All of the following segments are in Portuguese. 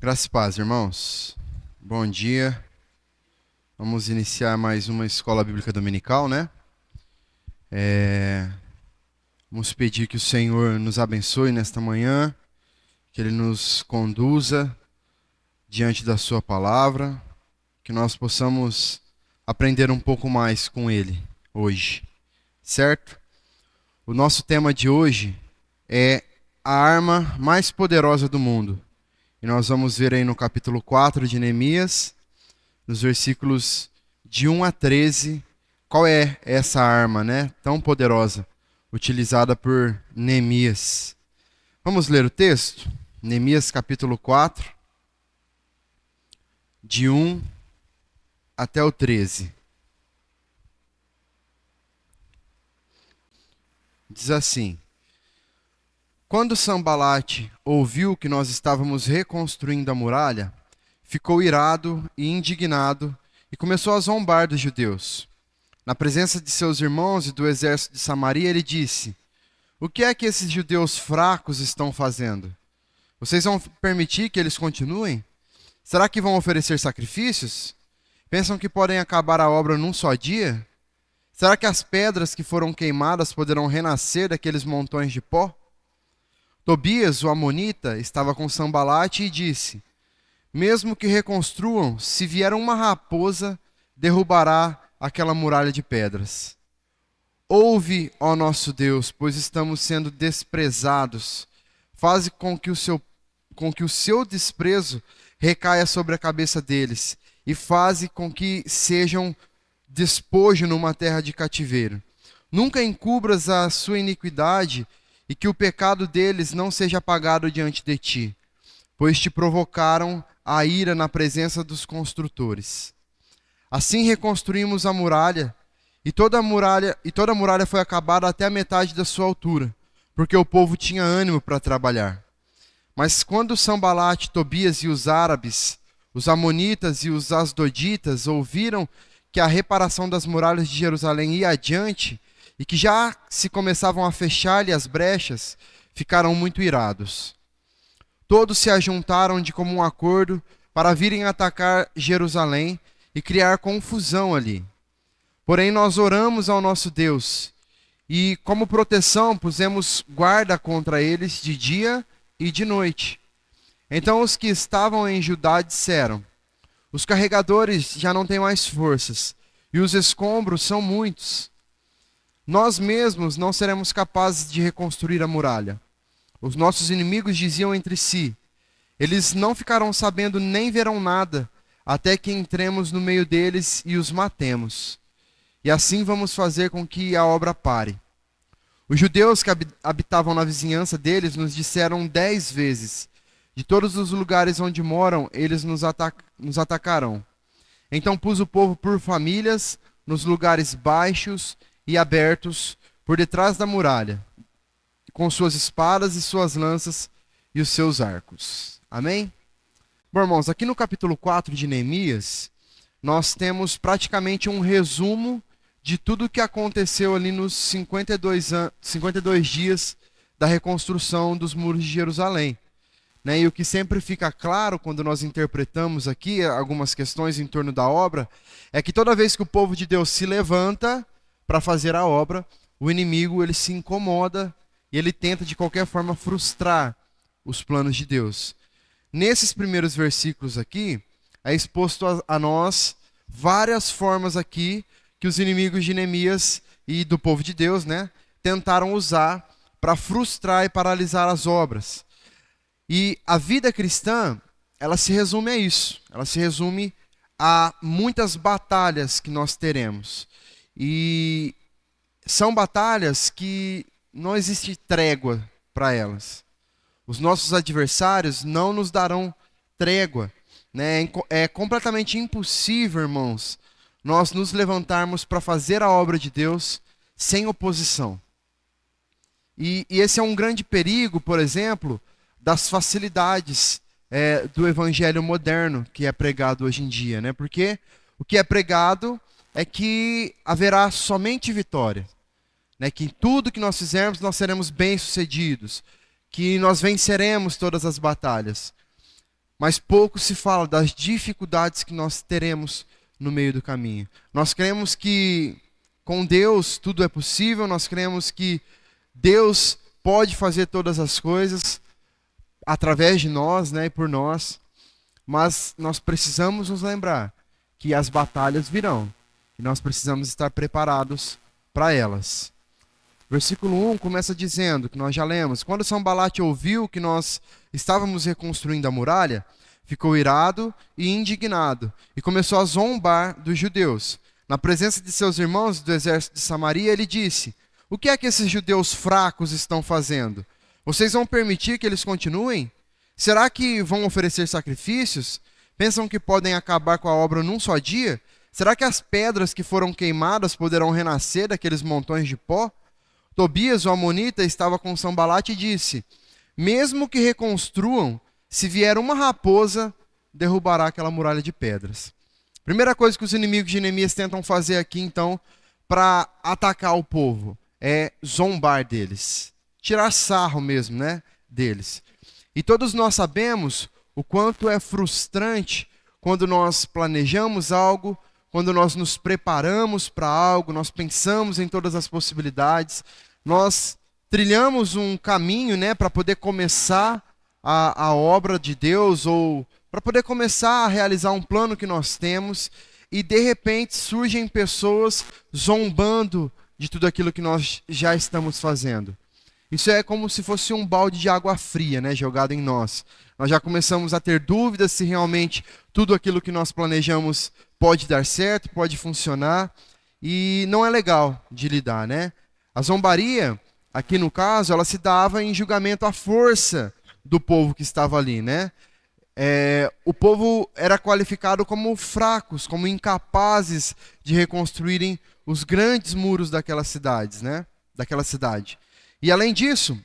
Graças e paz, irmãos. Bom dia. Vamos iniciar mais uma escola bíblica dominical, né? Vamos pedir que o Senhor nos abençoe nesta manhã, que Ele nos conduza diante da Sua palavra, que nós possamos aprender um pouco mais com Ele hoje, certo? O nosso tema de hoje é a arma mais poderosa do mundo. E nós vamos ver aí no capítulo 4 de Neemias, nos versículos de 1 a 13, qual é essa arma, né, tão poderosa, utilizada por Neemias. Vamos ler o texto? Neemias capítulo 4, de 1 até o 13. Diz assim: Quando Sanbalate ouviu que nós estávamos reconstruindo a muralha, ficou irado e indignado e começou a zombar dos judeus. Na presença de seus irmãos e do exército de Samaria, ele disse: O que é que esses judeus fracos estão fazendo? Vocês vão permitir que eles continuem? Será que vão oferecer sacrifícios? Pensam que podem acabar a obra num só dia? Será que as pedras que foram queimadas poderão renascer daqueles montões de pó? Tobias, o amonita, estava com Sanbalate e disse: Mesmo que reconstruam, se vier uma raposa, derrubará aquela muralha de pedras. Ouve, ó nosso Deus, pois estamos sendo desprezados. Faze com que o seu desprezo recaia sobre a cabeça deles, e faze com que sejam despojo numa terra de cativeiro. Nunca encubras a sua iniquidade, e que o pecado deles não seja apagado diante de ti, pois te provocaram a ira na presença dos construtores. Assim reconstruímos a muralha, e toda a muralha foi acabada até a metade da sua altura, porque o povo tinha ânimo para trabalhar. Mas quando Sanbalate, Tobias e os árabes, os amonitas e os asdoditas ouviram que a reparação das muralhas de Jerusalém ia adiante e que já se começavam a fechar-lhe as brechas, ficaram muito irados. Todos se ajuntaram de comum acordo para virem atacar Jerusalém e criar confusão ali. Porém, nós oramos ao nosso Deus e, como proteção, pusemos guarda contra eles de dia e de noite. Então os que estavam em Judá disseram: Os carregadores já não têm mais forças e os escombros são muitos. Nós mesmos não seremos capazes de reconstruir a muralha. Os nossos inimigos diziam entre si: Eles não ficarão sabendo nem verão nada, até que entremos no meio deles e os matemos. E assim vamos fazer com que a obra pare. Os judeus que habitavam na vizinhança deles nos disseram 10 vezes: De todos os lugares onde moram, eles nos atacarão. Então pus o povo por famílias, nos lugares baixos e abertos, por detrás da muralha, com suas espadas e suas lanças e os seus arcos. Amém? Bom, irmãos, aqui no capítulo 4 de Neemias, nós temos praticamente um resumo de tudo o que aconteceu ali nos 52 dias da reconstrução dos muros de Jerusalém. E o que sempre fica claro quando nós interpretamos aqui algumas questões em torno da obra, é que toda vez que o povo de Deus se levanta para fazer a obra, o inimigo ele se incomoda e ele tenta de qualquer forma frustrar os planos de Deus. Nesses primeiros versículos aqui, é exposto a nós várias formas aqui que os inimigos de Neemias e do povo de Deus, tentaram usar para frustrar e paralisar as obras. E a vida cristã, ela se resume a isso. Ela se resume a muitas batalhas que nós teremos. E são batalhas que não existe trégua para elas. Os nossos adversários não nos darão trégua. É completamente impossível, irmãos, nós nos levantarmos para fazer a obra de Deus sem oposição. E esse é um grande perigo, por exemplo, das facilidades do evangelho moderno que é pregado hoje em dia, Porque o que é pregado é que haverá somente vitória, Que em tudo que nós fizermos nós seremos bem-sucedidos, que nós venceremos todas as batalhas. mas pouco se fala das dificuldades que nós teremos no meio do caminho. Nós cremos que com Deus tudo é possível, nós cremos que Deus pode fazer todas as coisas através de nós, né, e por nós, mas nós precisamos nos lembrar que as batalhas virão e nós precisamos estar preparados para elas. Versículo 1 começa dizendo, que nós já lemos: quando Sanbalate ouviu que nós estávamos reconstruindo a muralha, ficou irado e indignado, e começou a zombar dos judeus. Na presença de seus irmãos do exército de Samaria, ele disse: o que é que esses judeus fracos estão fazendo? Vocês vão permitir que eles continuem? Será que vão oferecer sacrifícios? Pensam que podem acabar com a obra num só dia? Será que as pedras que foram queimadas poderão renascer daqueles montões de pó? Tobias, o amonita, estava com Sanbalate e disse: mesmo que reconstruam, se vier uma raposa, derrubará aquela muralha de pedras. Primeira coisa que os inimigos de Neemias tentam fazer aqui, então, para atacar o povo, é zombar deles. Tirar sarro mesmo, né, deles. E todos nós sabemos o quanto é frustrante quando nós planejamos algo, quando nós nos preparamos para algo, nós pensamos em todas as possibilidades, nós trilhamos um caminho, né, para poder começar a obra de Deus, ou para poder começar a realizar um plano que nós temos, e de repente surgem pessoas zombando de tudo aquilo que nós já estamos fazendo. Isso é como se fosse um balde de água fria, né, jogado em nós. Nós já começamos a ter dúvidas se realmente tudo aquilo que nós planejamos pode dar certo, pode funcionar, e não é legal de lidar, né? A zombaria, aqui no caso, ela se dava em julgamento à força do povo que estava ali, né? O povo era qualificado como fracos, como incapazes de reconstruírem os grandes muros daquelas cidades, né? Daquela cidade. E além disso,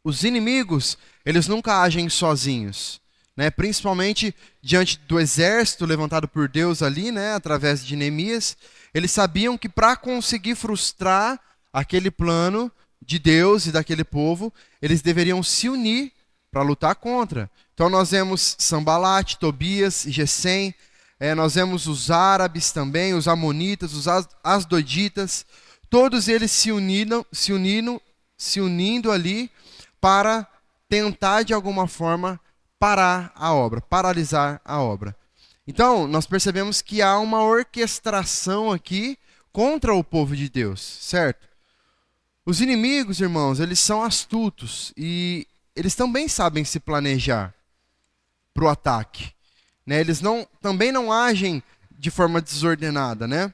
os inimigos, eles nunca agem sozinhos, né? Principalmente diante do exército levantado por Deus ali, né? Através de Neemias, eles sabiam que para conseguir frustrar aquele plano de Deus e daquele povo, eles deveriam se unir para lutar contra. Então nós vemos Sanbalate, Tobias, Gesem, nós vemos os árabes também, os amonitas, os asdoditas, todos eles se unindo ali para tentar de alguma forma parar a obra, paralisar a obra. Então nós percebemos que há uma orquestração aqui contra o povo de Deus, certo? Os inimigos, irmãos, eles são astutos e eles também sabem se planejar para o ataque, né? Eles também não agem de forma desordenada, né?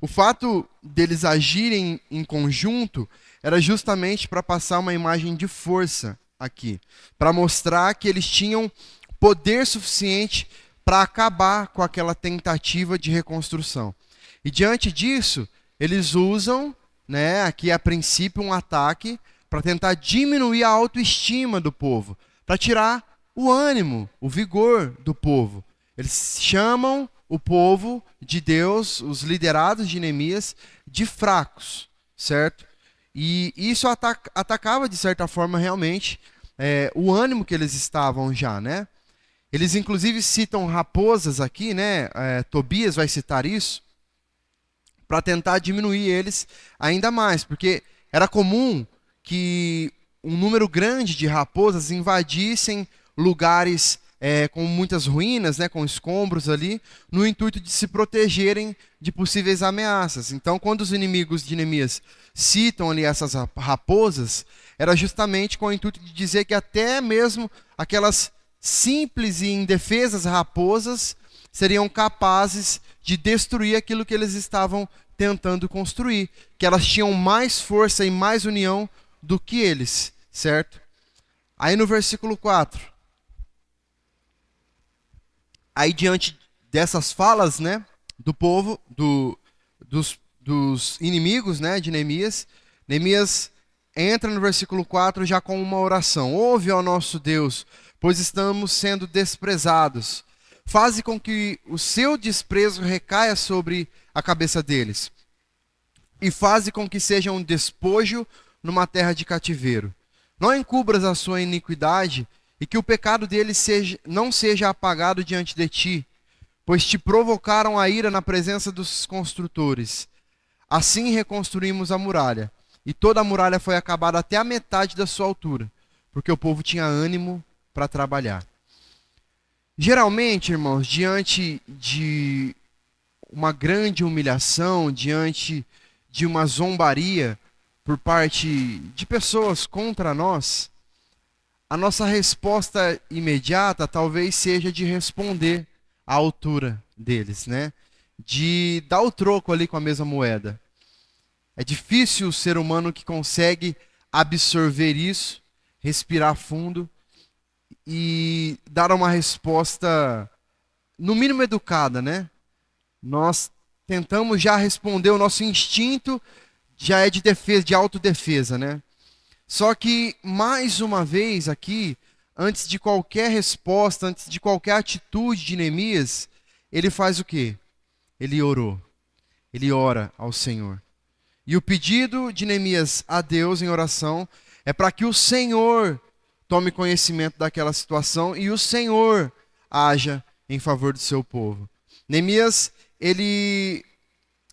O fato deles agirem em conjunto era justamente para passar uma imagem de força aqui, para mostrar que eles tinham poder suficiente para acabar com aquela tentativa de reconstrução. E diante disso, eles usam, né, aqui a princípio um ataque para tentar diminuir a autoestima do povo, para tirar o ânimo, o vigor do povo. Eles chamam o povo de Deus, os liderados de Neemias, de fracos, certo? E isso atacava, de certa forma, realmente, o ânimo que eles estavam já, né? Eles, inclusive, citam raposas aqui, né? Tobias vai citar isso, para tentar diminuir eles ainda mais, porque era comum que um número grande de raposas invadissem lugares com muitas ruínas, né, com escombros ali, no intuito de se protegerem de possíveis ameaças. Então, quando os inimigos de Neemias citam ali essas raposas, era justamente com o intuito de dizer que até mesmo aquelas simples e indefesas raposas seriam capazes de destruir aquilo que eles estavam tentando construir, que elas tinham mais força e mais união do que eles, certo? Aí no versículo 4, aí diante dessas falas, né, do povo, dos inimigos, né, de Neemias, Neemias entra no versículo 4 já com uma oração: ouve, ó nosso Deus, pois estamos sendo desprezados. Faze com que o seu desprezo recaia sobre a cabeça deles, e faze com que seja um despojo numa terra de cativeiro. Não encubras a sua iniquidade e que o pecado deles não seja apagado diante de ti, pois te provocaram a ira na presença dos construtores. Assim reconstruímos a muralha, e toda a muralha foi acabada até a metade da sua altura, porque o povo tinha ânimo para trabalhar. Geralmente, irmãos, diante de uma grande humilhação, diante de uma zombaria por parte de pessoas contra nós, a nossa resposta imediata talvez seja de responder à altura deles, né? De dar o troco ali com a mesma moeda. É difícil o ser humano que consegue absorver isso, respirar fundo e dar uma resposta, no mínimo educada, né? Nós tentamos já responder, o nosso instinto já é de defesa, de autodefesa, né? Só que, mais uma vez aqui, antes de qualquer resposta, antes de qualquer atitude de Neemias, ele faz o quê? Ele orou. Ele ora ao Senhor. E o pedido de Neemias a Deus em oração é para que o Senhor tome conhecimento daquela situação e o Senhor haja em favor do seu povo. Neemias, ele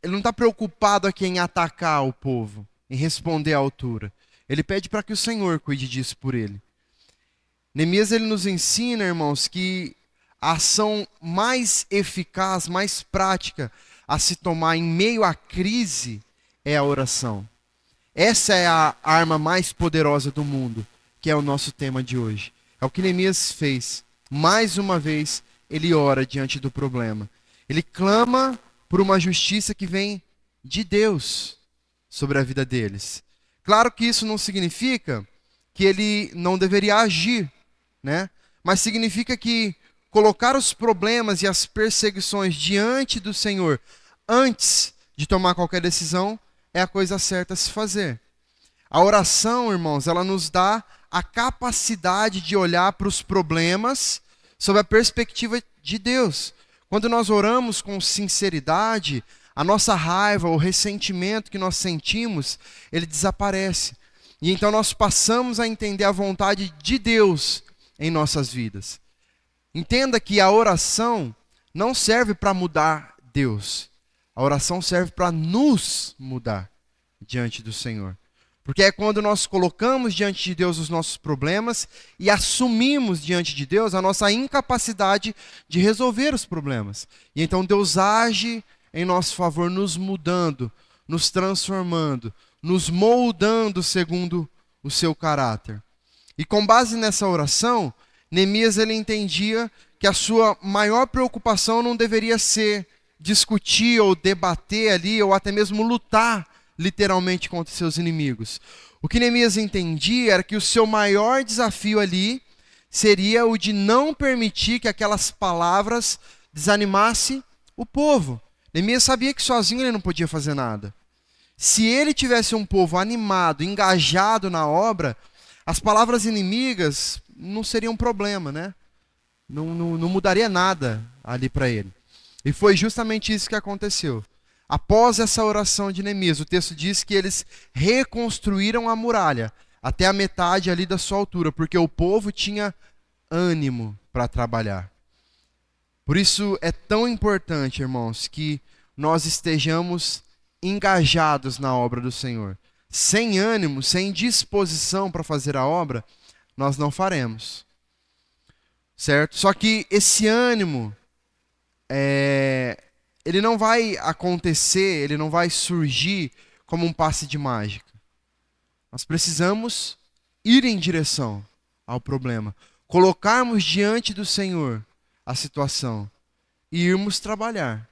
não está preocupado aqui em atacar o povo, em responder à altura. Ele pede para que o Senhor cuide disso por ele. Neemias, ele nos ensina, irmãos, que a ação mais eficaz, mais prática a se tomar em meio à crise é a oração. Essa é a arma mais poderosa do mundo, que é o nosso tema de hoje. É o que Neemias fez. Mais uma vez, ele ora diante do problema. Ele clama por uma justiça que vem de Deus sobre a vida deles. Claro que isso não significa que ele não deveria agir, né? Mas significa que colocar os problemas e as perseguições diante do Senhor antes de tomar qualquer decisão é a coisa certa a se fazer. A oração, irmãos, ela nos dá a capacidade de olhar para os problemas sob a perspectiva de Deus. Quando nós oramos com sinceridade, a nossa raiva, o ressentimento que nós sentimos, ele desaparece. E então nós passamos a entender a vontade de Deus em nossas vidas. Entenda que a oração não serve para mudar Deus. A oração serve para nos mudar diante do Senhor. Porque é quando nós colocamos diante de Deus os nossos problemas e assumimos diante de Deus a nossa incapacidade de resolver os problemas. E então Deus age em nosso favor, nos mudando, nos transformando, nos moldando segundo o seu caráter. E com base nessa oração, Neemias ele entendia que a sua maior preocupação não deveria ser discutir ou debater ali, ou até mesmo lutar literalmente contra seus inimigos. O que Neemias entendia era que o seu maior desafio ali seria o de não permitir que aquelas palavras desanimassem o povo. Neemias sabia que sozinho ele não podia fazer nada. Se ele tivesse um povo animado, engajado na obra, as palavras inimigas não seriam um problema, né? Não mudaria nada ali para ele. E foi justamente isso que aconteceu. Após essa oração de Neemias, o texto diz que eles reconstruíram a muralha até a metade ali da sua altura, porque o povo tinha ânimo para trabalhar. Por isso é tão importante, irmãos, que nós estejamos engajados na obra do Senhor. Sem ânimo, sem disposição para fazer a obra, nós não faremos. Certo? Só que esse ânimo, ele não vai acontecer, ele não vai surgir como um passe de mágica. Nós precisamos ir em direção ao problema, colocarmos diante do Senhor a situação e irmos trabalhar,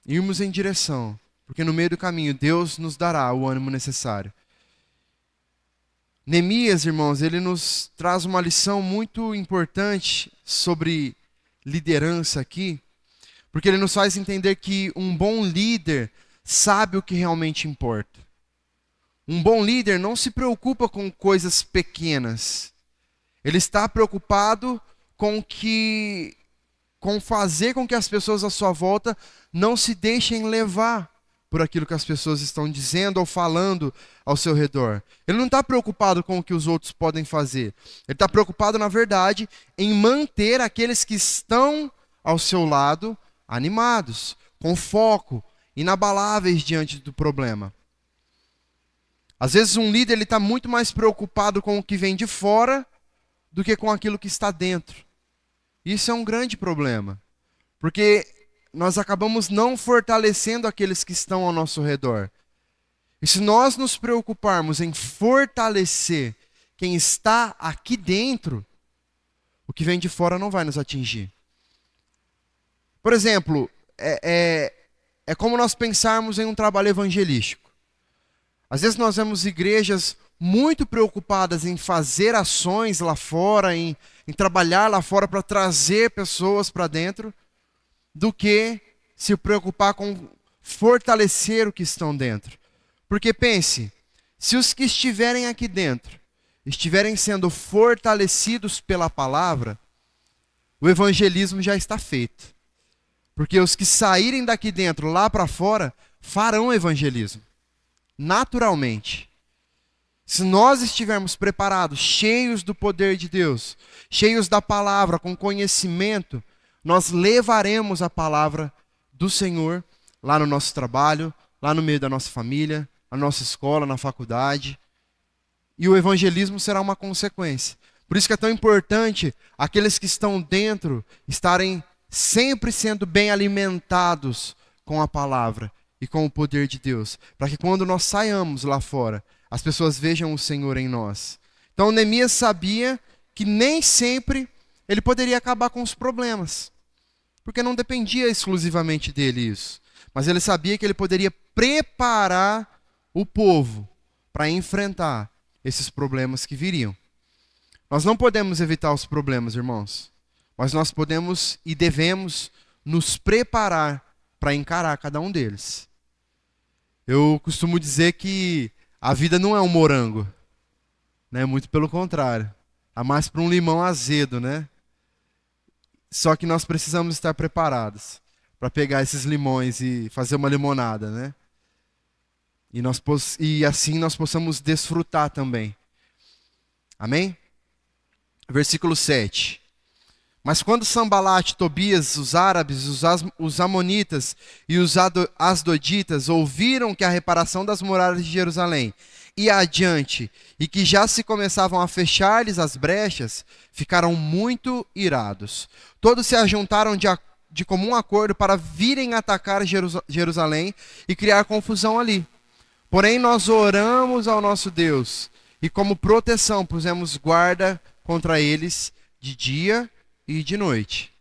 irmos em direção, porque no meio do caminho Deus nos dará o ânimo necessário. Neemias, irmãos, ele nos traz uma lição muito importante sobre liderança aqui, porque ele nos faz entender que um bom líder sabe o que realmente importa. Um bom líder não se preocupa com coisas pequenas. Ele está preocupado com fazer com que as pessoas à sua volta não se deixem levar por aquilo que as pessoas estão dizendo ou falando ao seu redor. Ele não está preocupado com o que os outros podem fazer. Ele está preocupado, na verdade, em manter aqueles que estão ao seu lado animados, com foco, inabaláveis diante do problema. Às vezes um líder está muito mais preocupado com o que vem de fora do que com aquilo que está dentro. Isso é um grande problema, porque nós acabamos não fortalecendo aqueles que estão ao nosso redor. E se nós nos preocuparmos em fortalecer quem está aqui dentro, o que vem de fora não vai nos atingir. Por exemplo, é como nós pensarmos em um trabalho evangelístico. Às vezes nós vemos igrejas muito preocupadas em fazer ações lá fora, em trabalhar lá fora para trazer pessoas para dentro, do que se preocupar com fortalecer o que estão dentro. Porque pense, se os que estiverem aqui dentro estiverem sendo fortalecidos pela palavra, o evangelismo já está feito. Porque os que saírem daqui dentro lá para fora farão evangelismo, naturalmente. Se nós estivermos preparados, cheios do poder de Deus, cheios da palavra, com conhecimento, nós levaremos a palavra do Senhor lá no nosso trabalho, lá no meio da nossa família, na nossa escola, na faculdade. E o evangelismo será uma consequência. Por isso que é tão importante aqueles que estão dentro estarem sempre sendo bem alimentados com a palavra e com o poder de Deus, para que quando nós saiamos lá fora, as pessoas vejam o Senhor em nós. Então Neemias sabia que nem sempre ele poderia acabar com os problemas, porque não dependia exclusivamente dele isso. Mas ele sabia que ele poderia preparar o povo para enfrentar esses problemas que viriam. Nós não podemos evitar os problemas, irmãos, mas nós podemos e devemos nos preparar para encarar cada um deles. Eu costumo dizer que a vida não é um morango, né? Muito pelo contrário. Há mais para um limão azedo, né? Só que nós precisamos estar preparados para pegar esses limões e fazer uma limonada, né? E assim nós possamos desfrutar também. Amém? Versículo 7. Mas quando Sambalate, Tobias, os árabes, os amonitas e os asdoditas ouviram que a reparação das muralhas de Jerusalém ia adiante e que já se começavam a fechar-lhes as brechas, ficaram muito irados. Todos se ajuntaram de comum acordo para virem atacar Jerusalém e criar confusão ali. Porém, nós oramos ao nosso Deus e como proteção pusemos guarda contra eles de dia e de noite.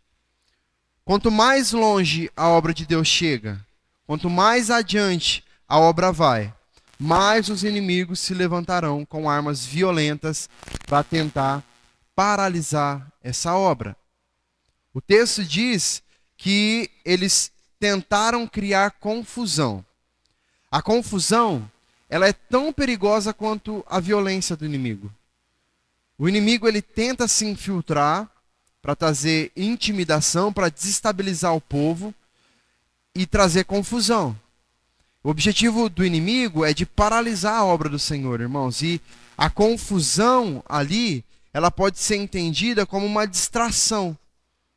Quanto mais longe a obra de Deus chega, quanto mais adiante a obra vai, mais os inimigos se levantarão com armas violentas para tentar paralisar essa obra. O texto diz que eles tentaram criar confusão. A confusão, ela é tão perigosa quanto a violência do inimigo. O inimigo, ele tenta se infiltrar para trazer intimidação, para desestabilizar o povo e trazer confusão. O objetivo do inimigo é de paralisar a obra do Senhor, irmãos. E a confusão ali, ela pode ser entendida como uma distração,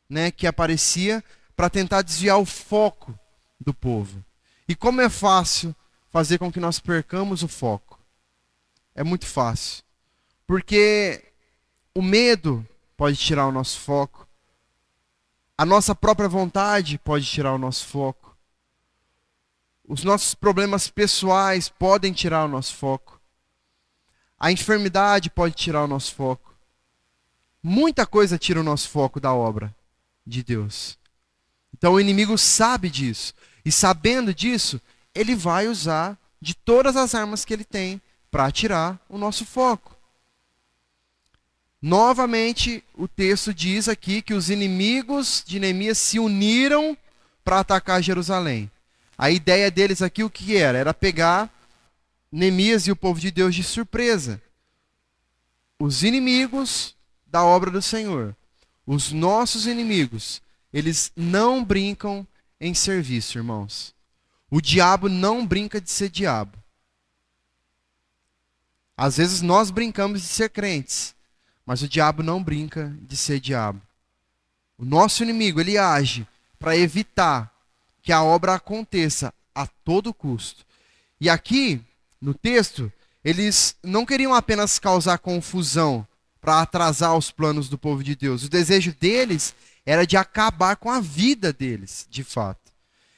né, que aparecia para tentar desviar o foco do povo. E como é fácil fazer com que nós percamos o foco? É muito fácil. Porque o medo pode tirar o nosso foco. A nossa própria vontade pode tirar o nosso foco. Os nossos problemas pessoais podem tirar o nosso foco. A enfermidade pode tirar o nosso foco. Muita coisa tira o nosso foco da obra de Deus. Então o inimigo sabe disso. E sabendo disso, ele vai usar de todas as armas que ele tem para tirar o nosso foco. Novamente, o texto diz aqui que os inimigos de Neemias se uniram para atacar Jerusalém. A ideia deles aqui o que era? Era pegar Neemias e o povo de Deus de surpresa. Os inimigos da obra do Senhor, os nossos inimigos, eles não brincam em serviço, irmãos. O diabo não brinca de ser diabo. Às vezes nós brincamos de ser crentes, mas o diabo não brinca de ser diabo. O nosso inimigo, ele age para evitar que a obra aconteça a todo custo. E aqui, no texto, eles não queriam apenas causar confusão para atrasar os planos do povo de Deus. O desejo deles era de acabar com a vida deles, de fato.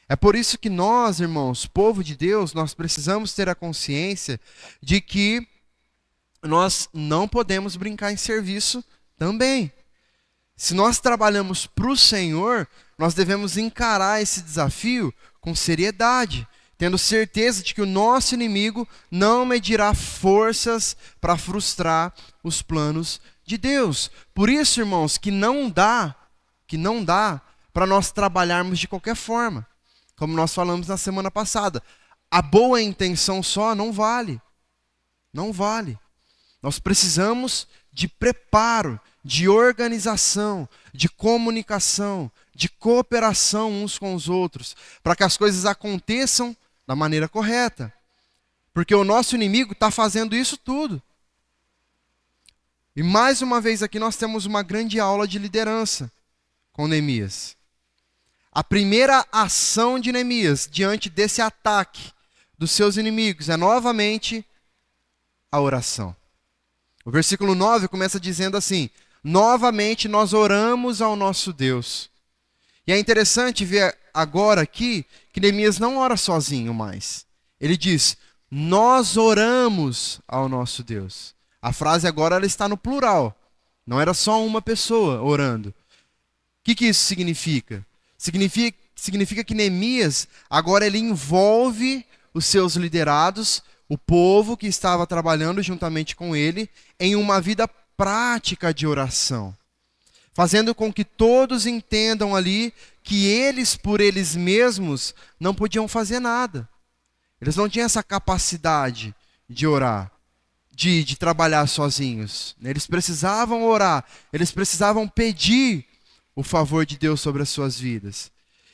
É por isso que nós, irmãos, povo de Deus, nós precisamos ter a consciência de que nós não podemos brincar em serviço também. Se nós trabalhamos para o Senhor, nós devemos encarar esse desafio com seriedade, tendo certeza de que o nosso inimigo não medirá forças para frustrar os planos de Deus. Por isso, irmãos, que não dá para nós trabalharmos de qualquer forma. Como nós falamos na semana passada, a boa intenção só não vale. Não vale. Nós precisamos de preparo, de organização, de comunicação, de cooperação uns com os outros, para que as coisas aconteçam da maneira correta. Porque o nosso inimigo está fazendo isso tudo. E mais uma vez aqui nós temos uma grande aula de liderança com Neemias. A primeira ação de Neemias diante desse ataque dos seus inimigos é novamente a oração. O versículo 9 começa dizendo assim: novamente nós oramos ao nosso Deus. E é interessante ver agora aqui que Neemias não ora sozinho mais. Ele diz: nós oramos ao nosso Deus. A frase agora ela está no plural. Não era só uma pessoa orando. O que isso significa? Significa que Neemias agora ele envolve os seus liderados, o povo que estava trabalhando juntamente com ele, em uma vida prática de oração, fazendo com que todos entendam ali que eles, por eles mesmos, não podiam fazer nada. Eles não tinham essa capacidade de orar, de trabalhar sozinhos. Eles precisavam orar, eles precisavam pedir o favor de Deus sobre as suas vidas.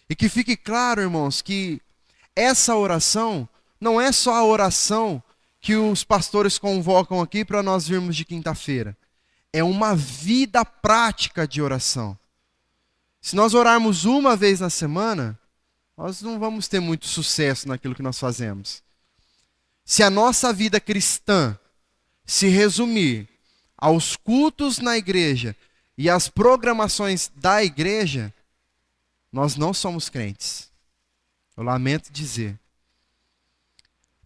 E que fique claro, irmãos, que essa oração não é só a oração que os pastores convocam aqui para nós virmos de quinta-feira. É uma vida prática de oração. Se nós orarmos uma vez na semana, nós não vamos ter muito sucesso naquilo que nós fazemos. Se a nossa vida cristã se resumir aos cultos na igreja e às programações da igreja, nós não somos crentes. Eu lamento dizer.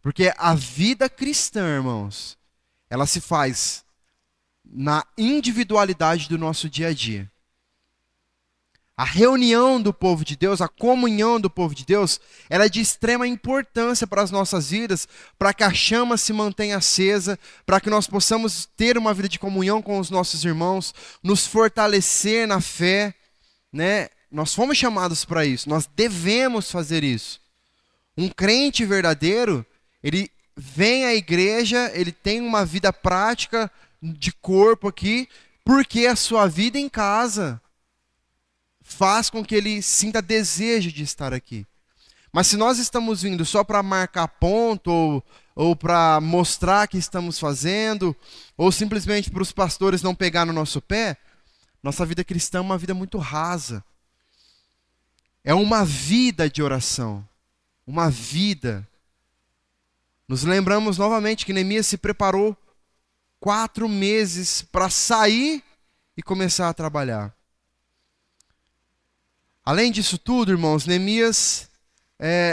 Porque a vida cristã, irmãos, ela se faz na individualidade do nosso dia a dia. A reunião do povo de Deus, a comunhão do povo de Deus, ela é de extrema importância para as nossas vidas, para que a chama se mantenha acesa, para que nós possamos ter uma vida de comunhão com os nossos irmãos, nos fortalecer na fé, né? Nós fomos chamados para isso, nós devemos fazer isso. Um crente verdadeiro, ele vem à igreja, ele tem uma vida prática de corpo aqui, porque a sua vida em casa faz com que ele sinta desejo de estar aqui. Mas se nós estamos vindo só para marcar ponto, ou para mostrar que estamos fazendo, ou simplesmente para os pastores não pegar no nosso pé, nossa vida cristã é uma vida muito rasa. É uma vida de oração. Uma vida. Nos lembramos novamente que Neemias se preparou 4 meses para sair e começar a trabalhar. Além disso tudo, irmãos, Neemias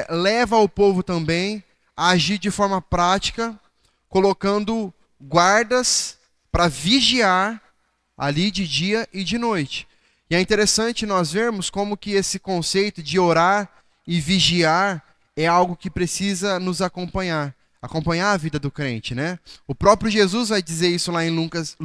leva o povo também a agir de forma prática, colocando guardas para vigiar ali de dia e de noite. E é interessante nós vermos como que esse conceito de orar e vigiar é algo que precisa nos acompanhar a vida do crente, né? O próprio Jesus vai dizer isso lá em Lucas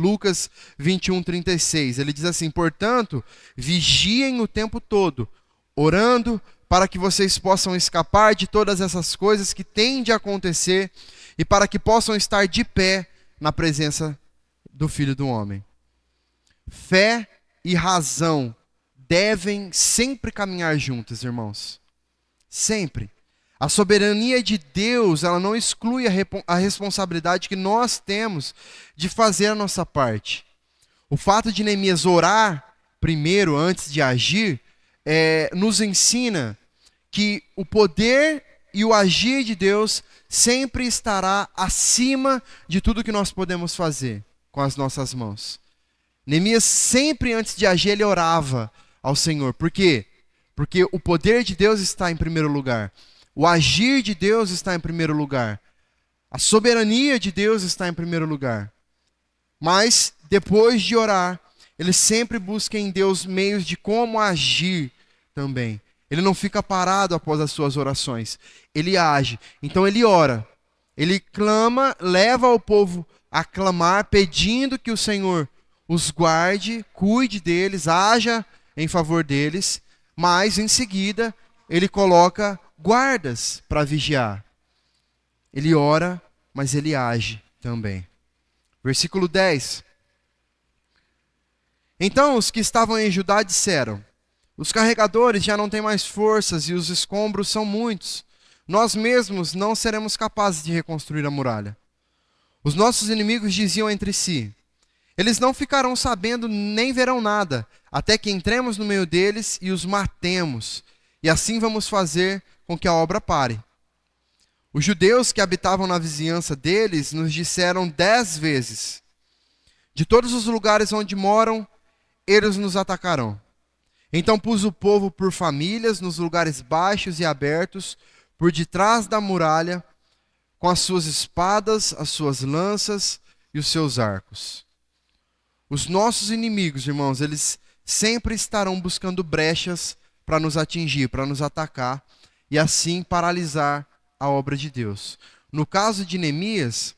21:36. Ele diz assim: portanto, vigiem o tempo todo, orando para que vocês possam escapar de todas essas coisas que têm de acontecer e para que possam estar de pé na presença do Filho do Homem. Fé e razão devem sempre caminhar juntas, irmãos. Sempre. A soberania de Deus, ela não exclui a responsabilidade que nós temos de fazer a nossa parte. O fato de Neemias orar primeiro, antes de agir, nos ensina que o poder e o agir de Deus sempre estará acima de tudo que nós podemos fazer com as nossas mãos. Neemias sempre, antes de agir, ele orava ao Senhor. Por quê? Porque o poder de Deus está em primeiro lugar. O agir de Deus está em primeiro lugar. A soberania de Deus está em primeiro lugar. Mas, depois de orar, ele sempre busca em Deus meios de como agir também. Ele não fica parado após as suas orações. Ele age. Então ele ora. Ele clama, leva o povo a clamar, pedindo que o Senhor os guarde, cuide deles, haja em favor deles. Mas, em seguida, ele coloca guardas para vigiar. Ele ora, mas ele age também. Versículo 10. Então os que estavam em Judá disseram: os carregadores já não têm mais forças e os escombros são muitos. Nós mesmos não seremos capazes de reconstruir a muralha. Os nossos inimigos diziam entre si: eles não ficarão sabendo nem verão nada, até que entremos no meio deles e os matemos, e assim vamos fazer com que a obra pare. Os judeus que habitavam na vizinhança deles nos disseram 10 vezes: de todos os lugares onde moram, eles nos atacarão. Então pus o povo por famílias nos lugares baixos e abertos, por detrás da muralha, com as suas espadas, as suas lanças e os seus arcos. Os nossos inimigos, irmãos, eles sempre estarão buscando brechas para nos atingir, para nos atacar e assim paralisar a obra de Deus. No caso de Neemias,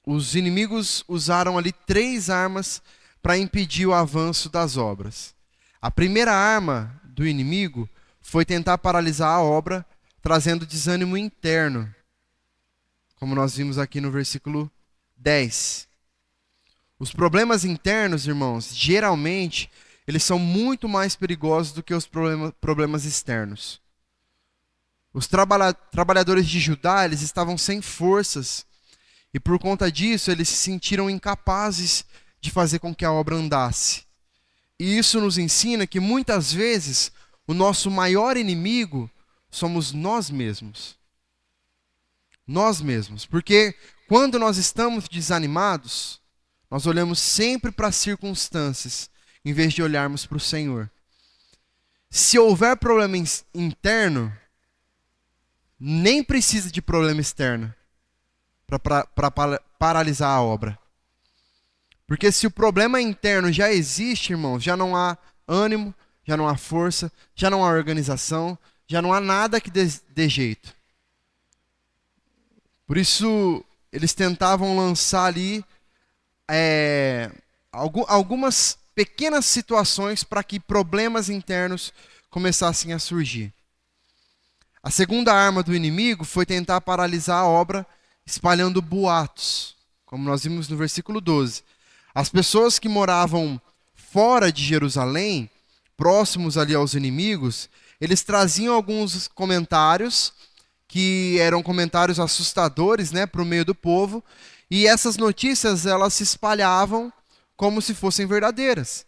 os inimigos usaram ali 3 armas para impedir o avanço das obras. A primeira arma do inimigo foi tentar paralisar a obra, trazendo desânimo interno, como nós vimos aqui no versículo 10. Os problemas internos, irmãos, geralmente, eles são muito mais perigosos do que os problemas externos. Os trabalhadores de Judá, eles estavam sem forças, e por conta disso, eles se sentiram incapazes de fazer com que a obra andasse. E isso nos ensina que muitas vezes o nosso maior inimigo somos nós mesmos. Nós mesmos. Porque quando nós estamos desanimados, nós olhamos sempre para as circunstâncias, em vez de olharmos para o Senhor. Se houver problema interno, nem precisa de problema externo para paralisar a obra. Porque se o problema interno já existe, irmãos, já não há ânimo, já não há força, já não há organização, já não há nada que dê jeito. Por isso, eles tentavam lançar ali algumas pequenas situações para que problemas internos começassem a surgir. A segunda arma do inimigo foi tentar paralisar a obra espalhando boatos, como nós vimos no versículo 12. As pessoas que moravam fora de Jerusalém, próximos ali aos inimigos, eles traziam alguns comentários que eram comentários assustadores, para o meio do povo, e essas notícias elas se espalhavam como se fossem verdadeiras.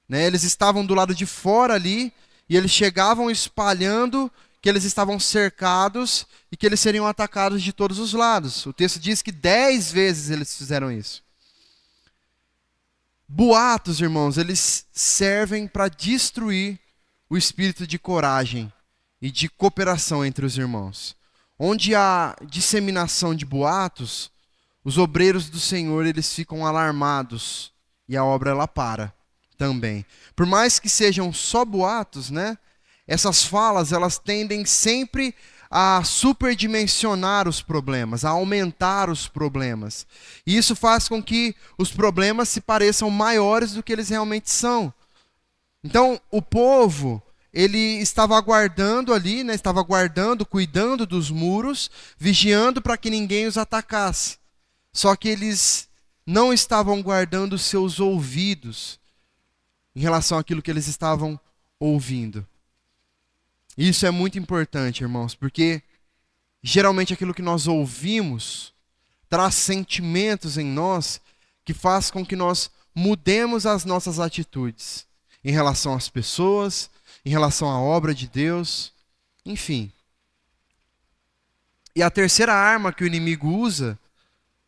Eles estavam do lado de fora ali, e eles chegavam espalhando que eles estavam cercados e que eles seriam atacados de todos os lados. O texto diz que 10 vezes eles fizeram isso. Boatos, irmãos, eles servem para destruir o espírito de coragem e de cooperação entre os irmãos. Onde há disseminação de boatos, os obreiros do Senhor, eles ficam alarmados e a obra ela para também. Por mais que sejam só boatos, essas falas, elas tendem sempre a superdimensionar os problemas, a aumentar os problemas. E isso faz com que os problemas se pareçam maiores do que eles realmente são. Então, o povo, ele estava aguardando ali, estava aguardando, cuidando dos muros, vigiando para que ninguém os atacasse. Só que eles não estavam guardando seus ouvidos em relação àquilo que eles estavam ouvindo. Isso é muito importante, irmãos, porque Geralmente aquilo que nós ouvimos traz sentimentos em nós que faz com que nós mudemos as nossas atitudes em relação às pessoas, em relação à obra de Deus, enfim. E a terceira arma que o inimigo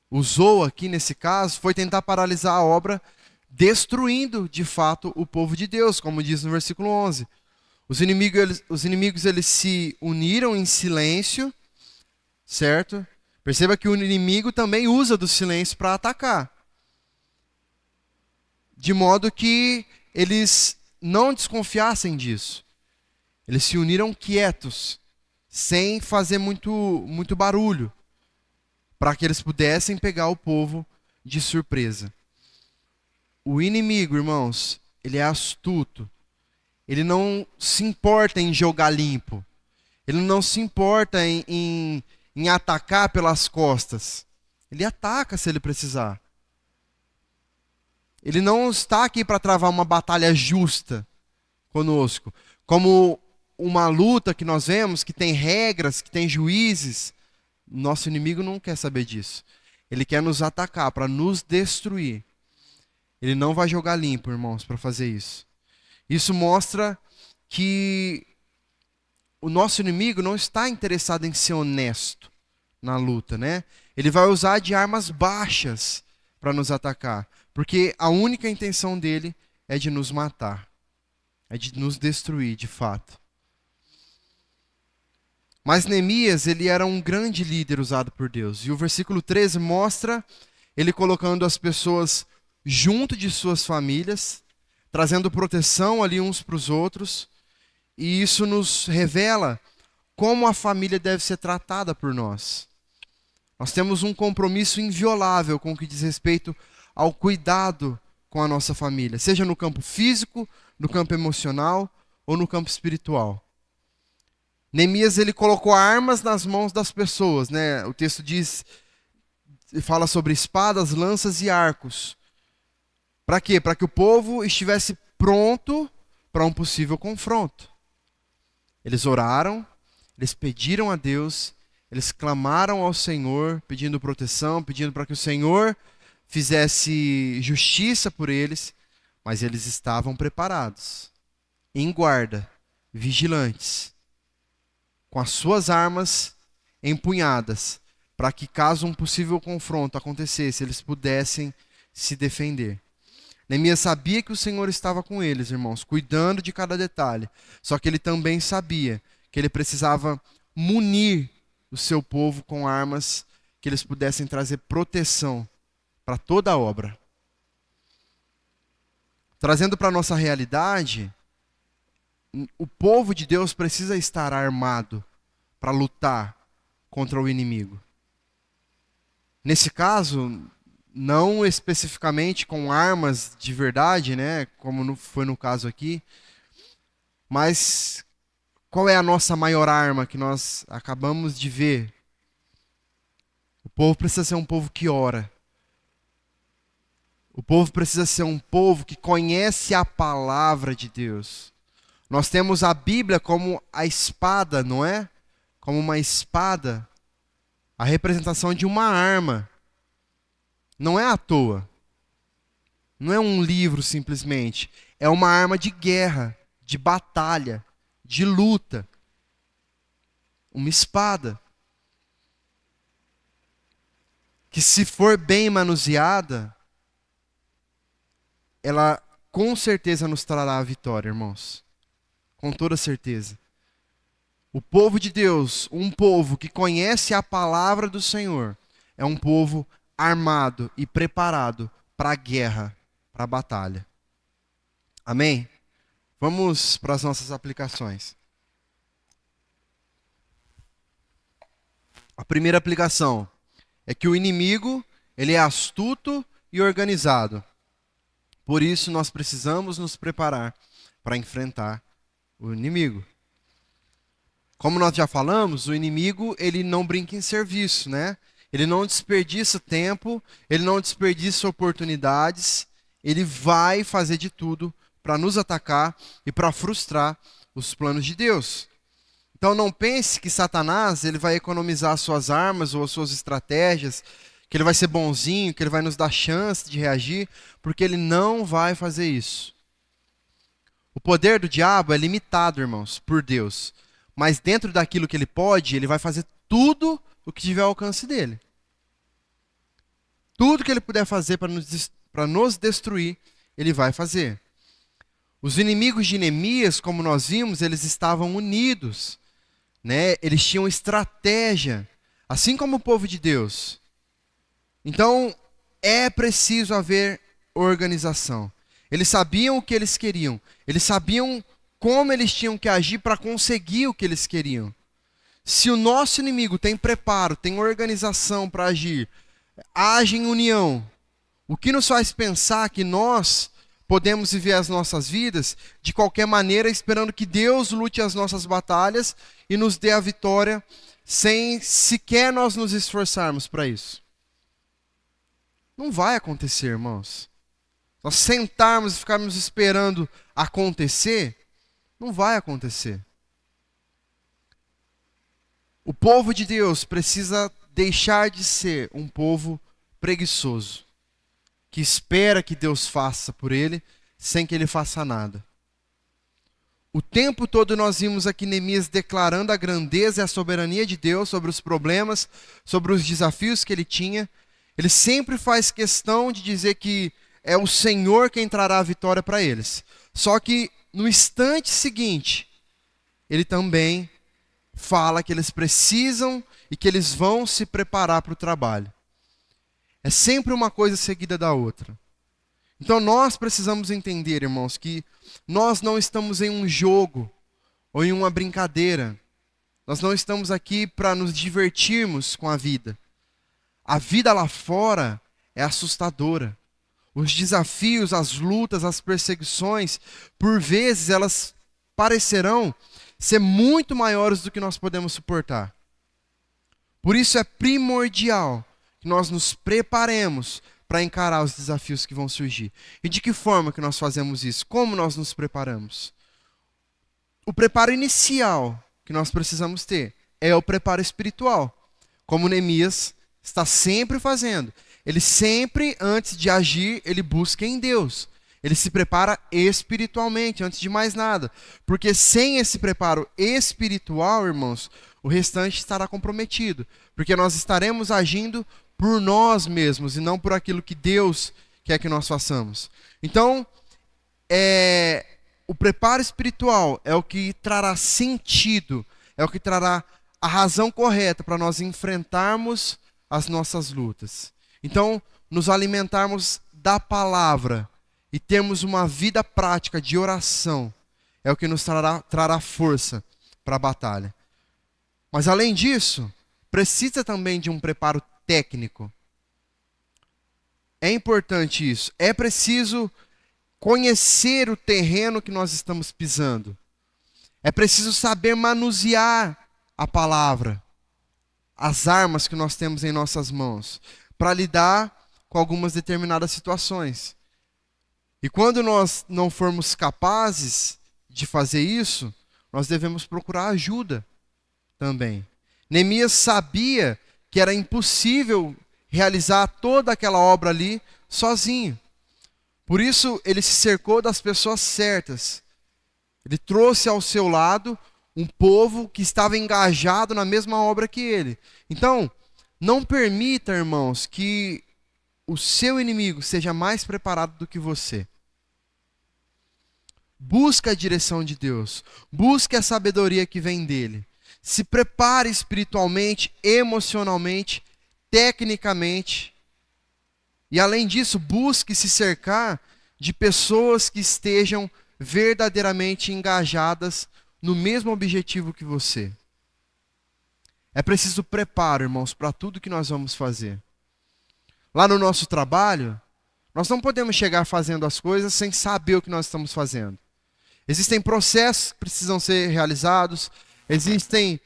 usou aqui nesse caso, foi tentar paralisar a obra, destruindo de fato o povo de Deus, como diz no versículo 11. Os inimigos eles se uniram em silêncio, certo? Perceba que o inimigo também usa do silêncio para atacar. De modo que eles não desconfiassem disso. Eles se uniram quietos, sem fazer muito barulho, para que eles pudessem pegar o povo de surpresa. O inimigo, irmãos, ele é astuto. Ele não se importa em jogar limpo. Ele não se importa em atacar pelas costas. Ele ataca se ele precisar. Ele não está aqui para travar uma batalha justa conosco. Como uma luta que nós vemos, que tem regras, que tem juízes. Nosso inimigo não quer saber disso. Ele quer nos atacar, para nos destruir. Ele não vai jogar limpo, irmãos, para fazer isso. Isso mostra que o nosso inimigo não está interessado em ser honesto na luta, né? Ele vai usar de armas baixas para nos atacar, porque a única intenção dele é de nos matar, é de nos destruir, de fato. Mas Neemias, ele era um grande líder usado por Deus. E o versículo 13 mostra ele colocando as pessoas junto de suas famílias, trazendo proteção ali uns para os outros. E isso nos revela como a família deve ser tratada por nós. Nós temos um compromisso inviolável com o que diz respeito ao cuidado com a nossa família, seja no campo físico, no campo emocional ou no campo espiritual. Neemias, ele colocou armas nas mãos das pessoas, né? O texto fala sobre espadas, lanças e arcos. Para quê? Para que o povo estivesse pronto para um possível confronto. Eles oraram, eles pediram a Deus, eles clamaram ao Senhor, pedindo proteção, pedindo para que o Senhor fizesse justiça por eles, mas eles estavam preparados, em guarda, vigilantes, com as suas armas empunhadas, para que caso um possível confronto acontecesse, eles pudessem se defender. Neemias sabia que o Senhor estava com eles, irmãos, cuidando de cada detalhe. Só que ele também sabia que ele precisava munir o seu povo com armas que eles pudessem trazer proteção para toda a obra. Trazendo para a nossa realidade, o povo de Deus precisa estar armado para lutar contra o inimigo. Nesse caso, não especificamente com armas de verdade, né, como foi no caso aqui, mas qual é a nossa maior arma que nós acabamos de ver? O povo precisa ser um povo que ora. O povo precisa ser um povo que conhece a palavra de Deus. Nós temos a Bíblia como a espada, não é? Como uma espada, a representação de uma arma. Não é à toa. Não é um livro simplesmente. É uma arma de guerra, de batalha, de luta. Uma espada. Que se for bem manuseada, ela com certeza nos trará a vitória, irmãos. Com toda certeza. O povo de Deus, um povo que conhece a palavra do Senhor, é um povo armado e preparado para a guerra, para a batalha. Amém? Vamos para as nossas aplicações. A primeira aplicação é que o inimigo, ele é astuto e organizado. Por isso nós precisamos nos preparar para enfrentar o inimigo. Como nós já falamos, o inimigo, ele não brinca em serviço, né? Ele não desperdiça tempo, ele não desperdiça oportunidades, ele vai fazer de tudo para nos atacar e para frustrar os planos de Deus. Então não pense que Satanás ele vai economizar as suas armas ou as suas estratégias, que ele vai ser bonzinho, que ele vai nos dar chance de reagir, porque ele não vai fazer isso. O poder do diabo é limitado, irmãos, por Deus. Mas dentro daquilo que ele pode, ele vai fazer tudo o que tiver ao alcance dele. Tudo que ele puder fazer para nos destruir, ele vai fazer. Os inimigos de Neemias, como nós vimos, eles estavam unidos, né? Eles tinham estratégia, assim como o povo de Deus. Então, é preciso haver organização. Eles sabiam o que eles queriam. Eles sabiam como eles tinham que agir para conseguir o que eles queriam. Se o nosso inimigo tem preparo, tem organização para agir, age em união, o que nos faz pensar que nós podemos viver as nossas vidas de qualquer maneira, esperando que Deus lute as nossas batalhas e nos dê a vitória, sem sequer nós nos esforçarmos para isso? Não vai acontecer, irmãos. Nós sentarmos e ficarmos esperando acontecer, não vai acontecer. O povo de Deus precisa deixar de ser um povo preguiçoso, que espera que Deus faça por ele, sem que ele faça nada. O tempo todo nós vimos aqui Neemias declarando a grandeza e a soberania de Deus sobre os problemas, sobre os desafios que ele tinha. Ele sempre faz questão de dizer que é o Senhor quem trará a vitória para eles. Só que no instante seguinte, ele também fala que eles precisam e que eles vão se preparar para o trabalho. É sempre uma coisa seguida da outra. Então nós precisamos entender, irmãos, que nós não estamos em um jogo ou em uma brincadeira. Nós não estamos aqui para nos divertirmos com a vida. A vida lá fora é assustadora. Os desafios, as lutas, as perseguições, por vezes elas parecerão ser muito maiores do que nós podemos suportar. Por isso é primordial que nós nos preparemos para encarar os desafios que vão surgir. E de que forma que nós fazemos isso? Como nós nos preparamos? O preparo inicial que nós precisamos ter é o preparo espiritual, como Neemias está sempre fazendo. Ele sempre, antes de agir, ele busca em Deus. Ele se prepara espiritualmente, antes de mais nada. Porque sem esse preparo espiritual, irmãos, o restante estará comprometido. Porque nós estaremos agindo por nós mesmos e não por aquilo que Deus quer que nós façamos. Então, o preparo espiritual é o que trará sentido, é o que trará a razão correta para nós enfrentarmos as nossas lutas. Então, nos alimentarmos da palavra e termos uma vida prática de oração é o que nos trará força para a batalha. Mas além disso, precisa também de um preparo técnico. É importante isso. É preciso conhecer o terreno que nós estamos pisando. É preciso saber manusear a palavra, as armas que nós temos em nossas mãos, para lidar com algumas determinadas situações. E quando nós não formos capazes de fazer isso, nós devemos procurar ajuda também. Neemias sabia que era impossível realizar toda aquela obra ali sozinho. Por isso, ele se cercou das pessoas certas. Ele trouxe ao seu lado um povo que estava engajado na mesma obra que ele. Então, não permita, irmãos, que o seu inimigo seja mais preparado do que você. Busque a direção de Deus. Busque a sabedoria que vem dele. Se prepare espiritualmente, emocionalmente, tecnicamente. E além disso, busque se cercar de pessoas que estejam verdadeiramente engajadas no mesmo objetivo que você. É preciso preparo, irmãos, para tudo que nós vamos fazer. Lá no nosso trabalho, nós não podemos chegar fazendo as coisas sem saber o que nós estamos fazendo. Existem processos que precisam ser realizados, existem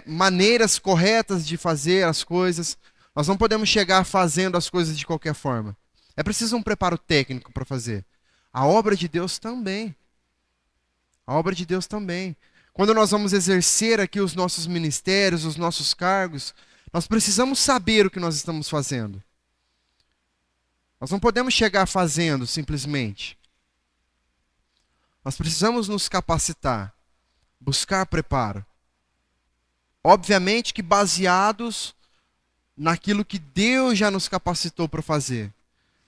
maneiras corretas de fazer as coisas. Nós não podemos chegar fazendo as coisas de qualquer forma. É preciso um preparo técnico para fazer. A obra de Deus também. A obra de Deus também. Quando nós vamos exercer aqui os nossos ministérios, os nossos cargos, nós precisamos saber o que nós estamos fazendo. Nós não podemos chegar fazendo simplesmente. Nós precisamos nos capacitar, buscar preparo. Obviamente que baseados naquilo que Deus já nos capacitou para fazer.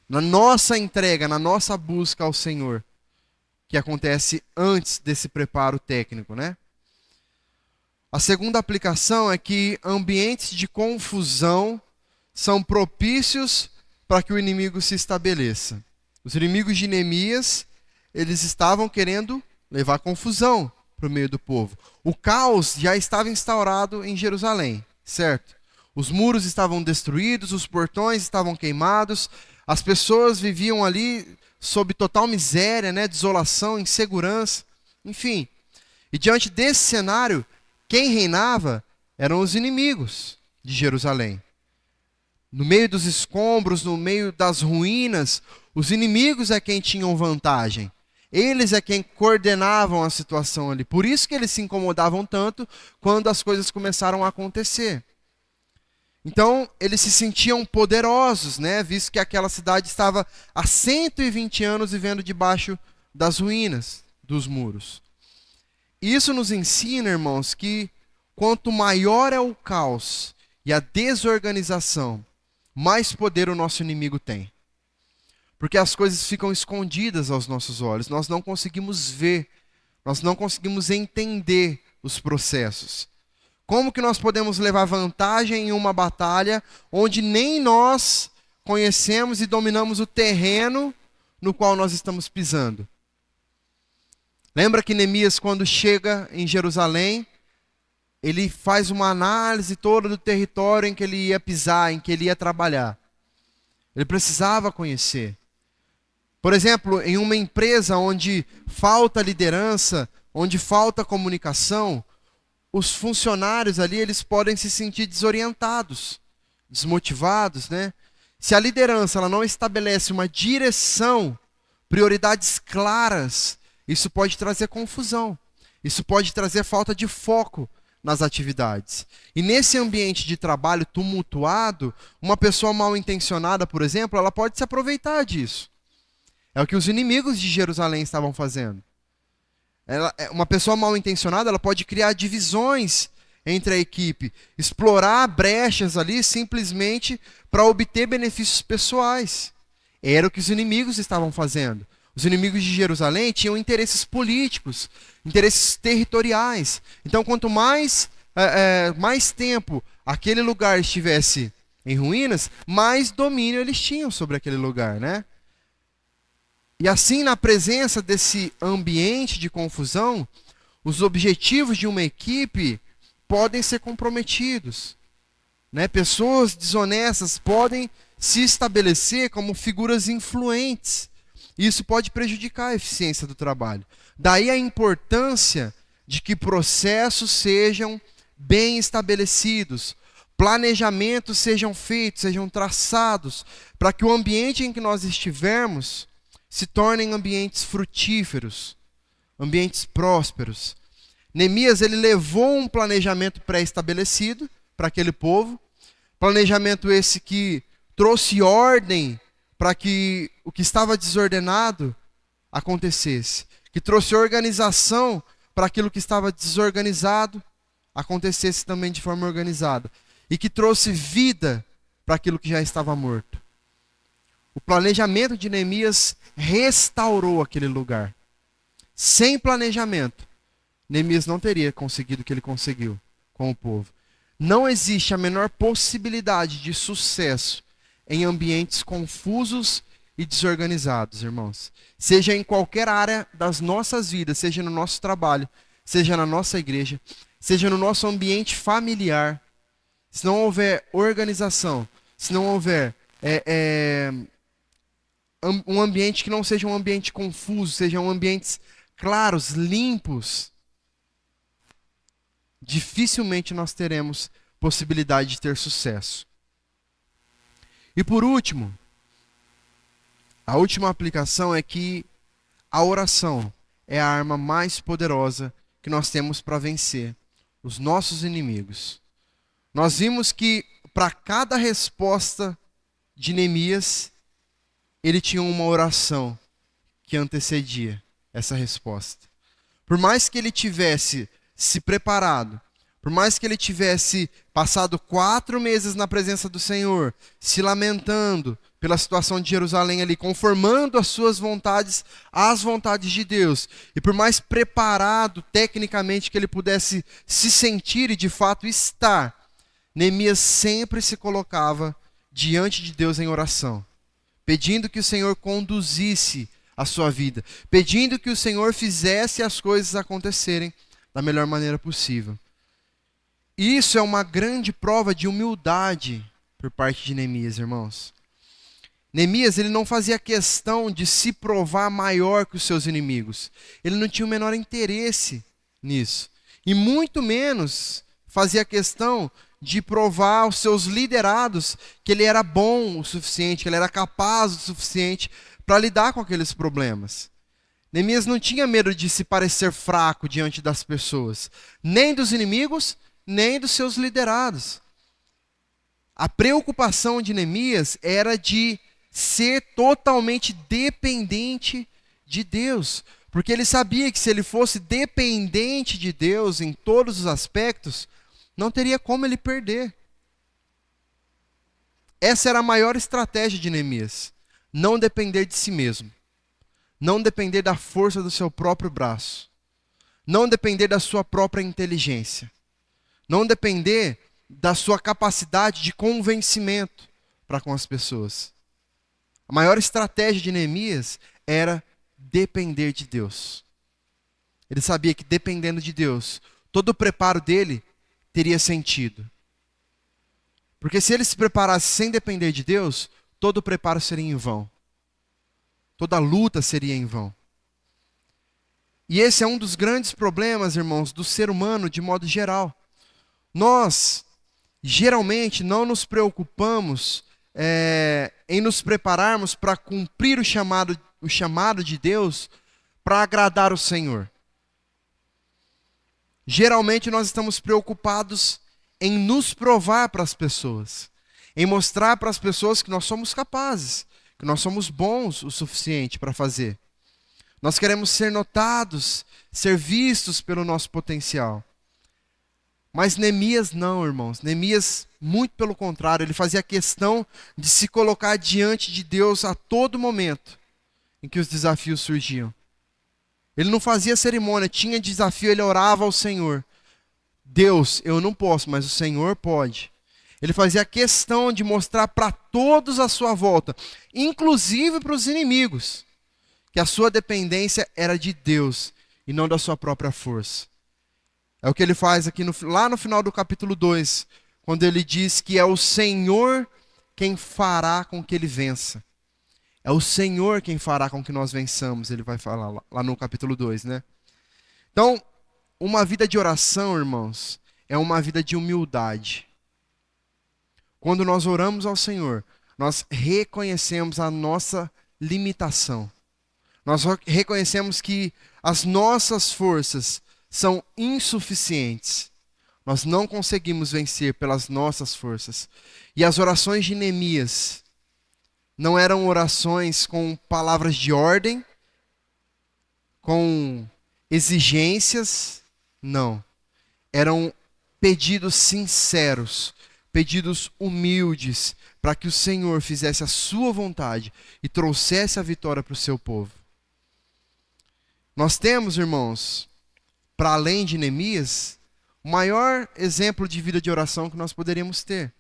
Na nossa entrega, na nossa busca ao Senhor, que acontece antes desse preparo técnico, né? A segunda aplicação é que ambientes de confusão são propícios para que o inimigo se estabeleça. Os inimigos de Neemias, eles estavam querendo levar confusão para o meio do povo. O caos já estava instaurado em Jerusalém, certo? Os muros estavam destruídos, os portões estavam queimados, as pessoas viviam ali sob total miséria, né, desolação, insegurança, enfim. E diante desse cenário, quem reinava eram os inimigos de Jerusalém. No meio dos escombros, no meio das ruínas, os inimigos é quem tinham vantagem. Eles é quem coordenavam a situação ali. Por isso que eles se incomodavam tanto quando as coisas começaram a acontecer. Então, eles se sentiam poderosos, né? Visto que aquela cidade estava há 120 anos vivendo debaixo das ruínas dos muros. Isso nos ensina, irmãos, que quanto maior é o caos e a desorganização, mais poder o nosso inimigo tem. Porque as coisas ficam escondidas aos nossos olhos, nós não conseguimos ver, nós não conseguimos entender os processos. Como que nós podemos levar vantagem em uma batalha onde nem nós conhecemos e dominamos o terreno no qual nós estamos pisando? Lembra que Neemias, quando chega em Jerusalém, ele faz uma análise toda do território em que ele ia pisar, em que ele ia trabalhar. Ele precisava conhecer. Por exemplo, em uma empresa onde falta liderança, onde falta comunicação, os funcionários ali, eles podem se sentir desorientados, desmotivados, né? Se a liderança ela não estabelece uma direção, prioridades claras, isso pode trazer confusão. Isso pode trazer falta de foco nas atividades. E nesse ambiente de trabalho tumultuado, uma pessoa mal intencionada, por exemplo, ela pode se aproveitar disso. É o que os inimigos de Jerusalém estavam fazendo. Uma pessoa mal intencionada, ela pode criar divisões entre a equipe, explorar brechas ali simplesmente para obter benefícios pessoais. Era o que os inimigos estavam fazendo. Os inimigos de Jerusalém tinham interesses políticos, interesses territoriais. Então, quanto mais tempo aquele lugar estivesse em ruínas, mais domínio eles tinham sobre aquele lugar, né? E assim, na presença desse ambiente de confusão, os objetivos de uma equipe podem ser comprometidos, né? Pessoas desonestas podem se estabelecer como figuras influentes. Isso pode prejudicar a eficiência do trabalho. Daí a importância de que processos sejam bem estabelecidos, planejamentos sejam feitos, sejam traçados, para que o ambiente em que nós estivermos se tornem ambientes frutíferos, ambientes prósperos. Neemias, ele levou um planejamento pré-estabelecido para aquele povo, planejamento esse que trouxe ordem para que o que estava desordenado acontecesse, que trouxe organização para aquilo que estava desorganizado acontecesse também de forma organizada, e que trouxe vida para aquilo que já estava morto. O planejamento de Neemias restaurou aquele lugar. Sem planejamento, Neemias não teria conseguido o que ele conseguiu com o povo. Não existe a menor possibilidade de sucesso em ambientes confusos e desorganizados, irmãos. Seja em qualquer área das nossas vidas, seja no nosso trabalho, seja na nossa igreja, seja no nosso ambiente familiar. Se não houver organização, se não houver um ambiente que não seja um ambiente confuso, sejam ambientes claros, limpos, dificilmente nós teremos possibilidade de ter sucesso. E por último, a última aplicação é que a oração é a arma mais poderosa que nós temos para vencer os nossos inimigos. Nós vimos que para cada resposta de Neemias, ele tinha uma oração que antecedia essa resposta. Por mais que ele tivesse se preparado, por mais que ele tivesse passado 4 meses na presença do Senhor, se lamentando pela situação de Jerusalém ali, conformando as suas vontades às vontades de Deus, e por mais preparado tecnicamente que ele pudesse se sentir e de fato estar, Neemias sempre se colocava diante de Deus em oração, pedindo que o Senhor conduzisse a sua vida, pedindo que o Senhor fizesse as coisas acontecerem da melhor maneira possível. E isso é uma grande prova de humildade por parte de Neemias, irmãos. Neemias, ele não fazia questão de se provar maior que os seus inimigos. Ele não tinha o menor interesse nisso. E muito menos fazia questão de provar aos seus liderados que ele era bom o suficiente, que ele era capaz o suficiente para lidar com aqueles problemas. Neemias não tinha medo de se parecer fraco diante das pessoas, nem dos inimigos, nem dos seus liderados. A preocupação de Neemias era de ser totalmente dependente de Deus, porque ele sabia que se ele fosse dependente de Deus em todos os aspectos, não teria como ele perder. Essa era a maior estratégia de Neemias, não depender de si mesmo, não depender da força do seu próprio braço, não depender da sua própria inteligência, não depender da sua capacidade de convencimento para com as pessoas. A maior estratégia de Neemias era depender de Deus. Ele sabia que dependendo de Deus, todo o preparo dele teria sentido. Porque se ele se preparasse sem depender de Deus, todo o preparo seria em vão. Toda a luta seria em vão. E esse é um dos grandes problemas, irmãos, do ser humano de modo geral. Nós, geralmente, não nos preocupamos em nos prepararmos para cumprir o chamado de Deus para agradar o Senhor. Geralmente nós estamos preocupados em nos provar para as pessoas, em mostrar para as pessoas que nós somos capazes, que nós somos bons o suficiente para fazer. Nós queremos ser notados, ser vistos pelo nosso potencial. Mas Neemias não, irmãos. Neemias, muito pelo contrário, ele fazia questão de se colocar diante de Deus a todo momento em que os desafios surgiam. Ele não fazia cerimônia, tinha desafio, ele orava ao Senhor. Deus, eu não posso, mas o Senhor pode. Ele fazia questão de mostrar para todos à sua volta, inclusive para os inimigos, que a sua dependência era de Deus e não da sua própria força. É o que ele faz aqui lá no final do capítulo 2, quando ele diz que é o Senhor quem fará com que ele vença. É o Senhor quem fará com que nós vençamos, ele vai falar lá no capítulo 2, né? Então, uma vida de oração, irmãos, é uma vida de humildade. Quando nós oramos ao Senhor, nós reconhecemos a nossa limitação. Nós reconhecemos que as nossas forças são insuficientes. Nós não conseguimos vencer pelas nossas forças. E as orações de Neemias não eram orações com palavras de ordem, com exigências, não. Eram pedidos sinceros, pedidos humildes, para que o Senhor fizesse a sua vontade e trouxesse a vitória para o seu povo. Nós temos, irmãos, para além de Neemias, o maior exemplo de vida de oração que nós poderíamos ter,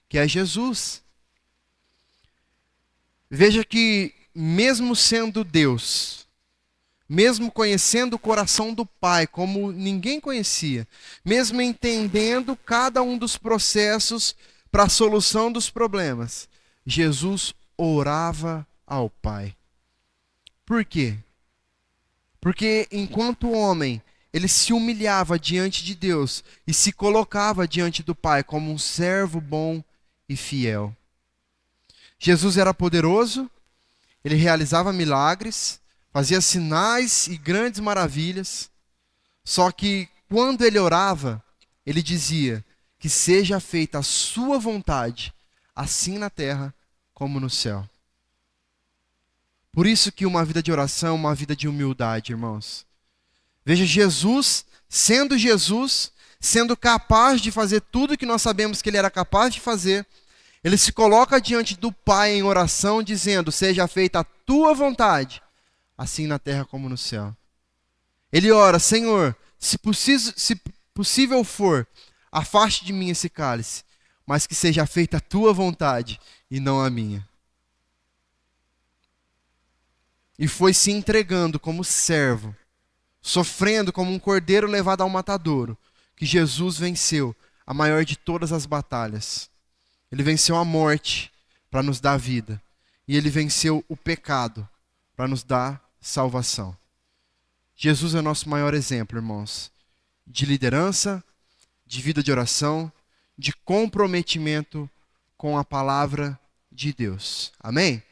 que é Jesus. Veja que, mesmo sendo Deus, mesmo conhecendo o coração do Pai como ninguém conhecia, mesmo entendendo cada um dos processos para a solução dos problemas, Jesus orava ao Pai. Por quê? Porque enquanto homem, ele se humilhava diante de Deus e se colocava diante do Pai como um servo bom e fiel. Jesus era poderoso, ele realizava milagres, fazia sinais e grandes maravilhas, Só que quando ele orava, ele dizia que seja feita a sua vontade, assim na terra como no céu. Por isso que uma vida de oração é uma vida de humildade, irmãos. Veja Jesus, sendo capaz de fazer tudo que nós sabemos que ele era capaz de fazer, ele se coloca diante do Pai em oração, dizendo: seja feita a tua vontade, assim na terra como no céu. Ele ora: Senhor, se possível for, afaste de mim esse cálice, mas que seja feita a tua vontade e não a minha. E foi se entregando como servo, sofrendo como um cordeiro levado ao matadouro, que Jesus venceu a maior de todas as batalhas. Ele venceu a morte para nos dar vida. E ele venceu o pecado para nos dar salvação. Jesus é o nosso maior exemplo, irmãos, de liderança, de vida de oração, de comprometimento com a palavra de Deus. Amém?